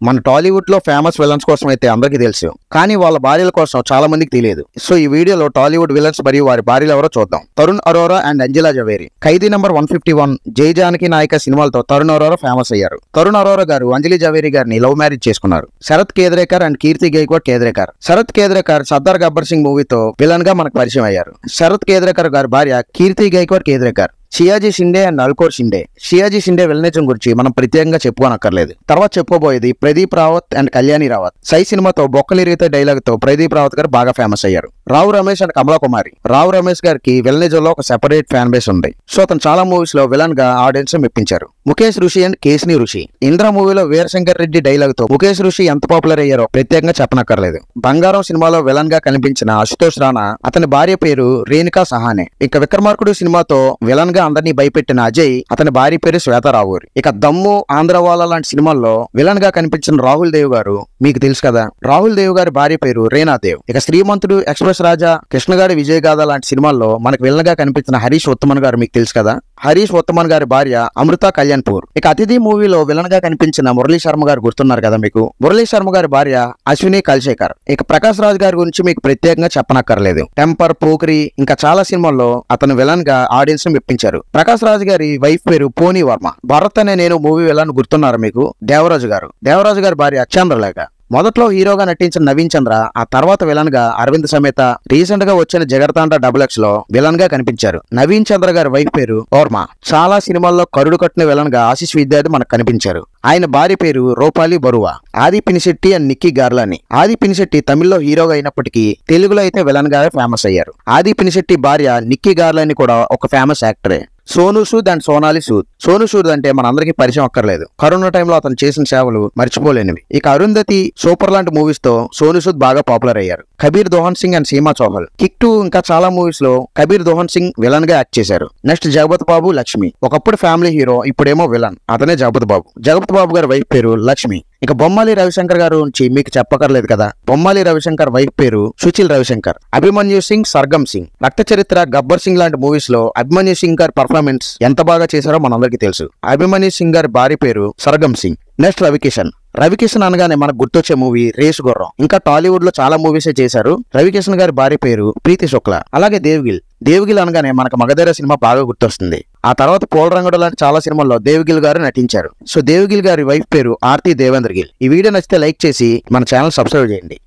మన టాలీవుడ్ లో famous villains కోసం అయితే అందరికీ తెలుసు, కానీ వాళ్ళ భార్యల కోసం చాలా మందికి తెలియదు. సో ఈ వీడియోలో టాలీవుడ్ విలన్స్ మరియు వారి భార్యలు ఎవరో చూద్దాం. తరుణ్ అరోరా అండ్ అంజలా జవేరి. ఖైదీ నంబర్ 151, జై జానకి నాయక సినిమాలతో తరుణ్ అరోరా ఫేమస్ అయ్యారు. తరుణ్ అరోరా గారు అంజలి జవేరి గారిని లవ్ మ్యారేజ్ చేసుకున్నారు. శరత్ కేద్రేకర్ అండ్ కీర్తి గైక్వాడ్ కేద్రేకర్. శరత్ కేద్రేకర్ సర్దార్ గబ్బర్ సింగ్ మూవీతో విలన్ గా మనకు పరిచయం అయ్యారు. శరత్ కేద్రేకర్ గారి భార్య కీర్తి గైక్వాడ్ కేద్రేకర్. షియాజీ షిండే అండ్ అల్కోర్ షిండే. షియాజీ షిండే విలనిజం గురించి మనం ప్రత్యేకంగా చెప్పుకోనక్కర్లేదు. తర్వాత చెప్పుకోబోయేది ప్రదీప్ రావత్ అండ్ కళ్యాణి రావత్. సై సినిమాతో బొక్కలిరిగితే డైలాగ్ తో ప్రదీప్ రావత్ గారు బాగా ఫేమస్ అయ్యారు. రావు రమేష్ అండ్ కమలా కుమారి. రావు రమేష్ గారికి విలనిజం లో ఒక సెపరేట్ ఫ్యాన్ బేస్ ఉంది. సో అతను చాలా మూవీస్ లో విలన్ గా ఆడియన్స్ మెప్పించారు. ముఖేష్ ఋషి అండ్ కేసిని ఋషి. ఇంద్ర మూవీలో వీరశంకర్ రెడ్డి డైలాగ్ తో ముఖేష్ ఋషి ఎంత పాపులర్ అయ్యారో ప్రత్యేకంగా చెప్పనక్కర్లేదు. బంగారం సినిమాలో విలన్ గా కనిపించిన అశుతోష్ రాణా. అతని భార్య పేరు రేణుకా సహానే. ఇక విక్రమార్కుడు సినిమాతో విలన్ గా అందరినీ భయపెట్టిన అజయ్. అతని భార్య పేరు శ్వేతారావు. ఇక దమ్ము, ఆంధ్రవాల లాంటి సినిమాల్లో విలన్ గా కనిపించిన రాహుల్ దేవ్ గారు మీకు తెలుసు కదా. రాహుల్ దేవ్ గారి భార్య పేరు రేణాదేవ్. ఇక శ్రీమంతుడు, ఎక్స్ప్రెస్ రాజా, కృష్ణగాడి విజయగాథ లాంటి సినిమాల్లో మనకు విలన్ గా కనిపించిన హరీష్ ఉత్తమన్ గారు మీకు తెలుసు కదా. హరీష్ ఉత్తమన్ గారి భార్య అమృత కళ్యాణ్పూర్. ఇక అతిథి మూవీలో విలన్ గా కనిపించిన మురళీ శర్మ గారు గుర్తున్నారు కదా మీకు. మురళీ శర్మ గారి భార్య అశ్విని కల్శేకర్. ఇక ప్రకాష్ రాజ్ గారి గురించి మీకు ప్రత్యేకంగా చెప్పనక్కర్లేదు. టెంపర్, పోక్రి ఇంకా చాలా సినిమాల్లో అతను విలన్ గా ఆడియన్స్ ని మెప్పించారు. ప్రకాష్ రాజ్ గారి వైఫ్ పేరు పోనీ వర్మ. భరత్ అనే నేను మూవీ విలన్ గుర్తున్నారు మీకు. దేవరాజు గారు. దేవరాజు గారి భార్య చంద్రలేఖ. మొదట్లో హీరోగా నటించిన నవీన్ చంద్ర ఆ తర్వాత విలన్ గా అరవింద్ సమేత, రీసెంట్ గా వచ్చిన జగర్తాండ XX లో విలన్ గా కనిపించారు. నవీన్ చంద్ర గారి వైఫ్ పేరు ఓర్మ. చాలా సినిమాల్లో కరుడు కట్టిన విలన్ గా ఆశిష్ విద్యార్థి మనకు కనిపించారు. ఆయన భార్య పేరు రూపాలి బరువా. ఆది పినిశెట్టి అండ్ నిక్కీ గార్లాని. ఆది పినిశెట్టి తమిళ్లో హీరోగా అయినప్పటికీ తెలుగులో అయితే విలన్ గా ఫేమస్ అయ్యారు. ఆది పినిశెట్టి భార్య నిక్కీ గార్లాని కూడా ఒక ఫేమస్ యాక్టరే. సోను సూద్ అండ్ సోనాలి సూద్. సోను సూద్ అంటే మనందరికీ పరిచయం అక్కర్లేదు. కరోనా టైంలో అతను చేసిన సేవలు మర్చిపోలేనివి. ఇక అరుంధతి, సూపర్ లాంటి మూవీస్ తో సోను సూద్ బాగా పాపులర్ అయ్యారు. కబీర్ దోహన్ సింగ్ అండ్ సీమా చౌహల్. కిక్ 2 ఇంకా చాలా మూవీస్ లో కబీర్ దోహన్ సింగ్ విలన్ గా యాక్ట్ చేశారు. నెక్స్ట్ జగపతి బాబు, లక్ష్మి. ఒకప్పుడు ఫ్యామిలీ హీరో, ఇప్పుడేమో విలన్. అతనే జగపతి బాబు. జగపతి బాబు గారి వైఫ్ పేరు లక్ష్మి. ఇక బొమ్మాలి రవిశంకర్ గారు నుంచి మీకు చెప్పకర్లేదు కదా. బొమ్మాలి రవిశంకర్ వైఫ్ పేరు సుచిల్ రవిశంకర్. అభిమన్యు సింగ్, సర్గం సింగ్. రక్త చరిత్ర, గబ్బర్ సింగ్ లాంటి మూవీస్ లో అభిమన్యు సింగ్ గారి పర్ఫార్మెన్స్ ఎంత బాగా చేశారో మనందరికీ తెలుసు. అభిమన్యు సింగ్ గారి భార్య పేరు సర్గం సింగ్. నెక్స్ట్ రవికిషన్. రవికిషన్ అనగానే మనకు గుర్తొచ్చే మూవీ రేసు గుర్రం. ఇంకా టాలీవుడ్ లో చాలా మూవీసే చేశారు. రవికిషన్ గారి భార్య పేరు ప్రీతి శుక్ల. అలాగే దేవ్గిల్. దేవ్గిల్ అనగానే మనకు మగధైర సినిమా బాగా గుర్తొస్తుంది. ఆ తర్వాత పోల్ రంగడు లాంటి చాలా సినిమాల్లో దేవ్గిల్ గారు నటించారు. సో దేవ్గిల్ గారి వైఫ్ పేరు ఆర్తి దేవేంద్ర గిల్. ఈ వీడియో నచ్చితే లైక్ చేసి మన ఛానల్ సబ్స్క్రైబ్ చేయండి.